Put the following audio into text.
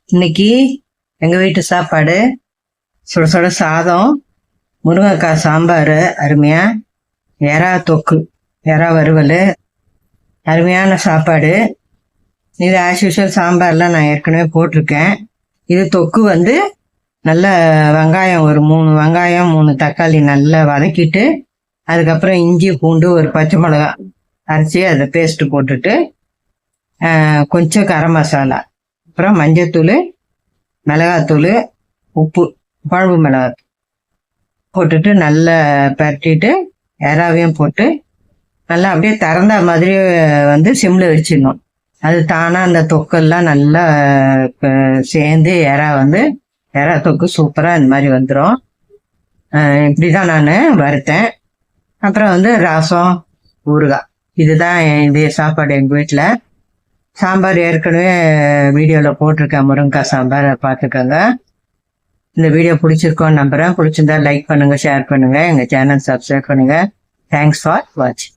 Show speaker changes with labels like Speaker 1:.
Speaker 1: இன்னைக்கு எங்கள் வீட்டு சாப்பாடு சுட சுட சாதம், முருங்கைக்காய் சாம்பார், அருமையாக எறா தொக்கு, எறா வறுவல், அருமையான சாப்பாடு. இது ஆஸ் யூஷுவல் சாம்பார்லாம் நான் ஏற்கனவே போட்டிருக்கேன். இது தொக்கு வந்து நல்ல வெங்காயம், ஒரு 3 வெங்காயம் 3 தக்காளி நல்லா வதக்கிட்டு, அதுக்கப்புறம் இஞ்சி பூண்டு ஒரு பச்சை மிளகா அரைச்சி அதை பேஸ்ட்டு போட்டுட்டு, கொஞ்சம் கரம் மசாலா, அப்புறம் மஞ்சத்தூள், மிளகாத்தூள், உப்பு, குழம்பு மிளகாத்தூள் போட்டுட்டு நல்லா பரட்டிட்டு எறாவையும் போட்டு நல்லா அப்படியே திறந்த மாதிரி வந்து சிம்மில் வச்சிடணும். அது தானாக அந்த தொக்கெல்லாம் நல்லா சேர்ந்து எறா தொக்கு சூப்பராக இந்த மாதிரி வந்துடும். இப்படி தான் நான் வறுத்தேன். அப்புறம் வந்து ரசம், ஊறுகாய், இதுதான் இதே சாப்பாடு எங்கள் வீட்டில். சாம்பார் ஏற்கனவே வீடியோவில் போட்டிருக்கேன், முருங்கைக்காய் சாம்பார், பார்த்துக்கோங்க. இந்த வீடியோ பிடிச்சிருக்கோன்னு நம்புகிறேன். பிடிச்சிருந்தா லைக் பண்ணுங்கள், ஷேர் பண்ணுங்கள், எங்கள் சேனல் சப்ஸ்கிரைப் பண்ணுங்கள். தேங்க்ஸ் ஃபார் வாட்சிங்.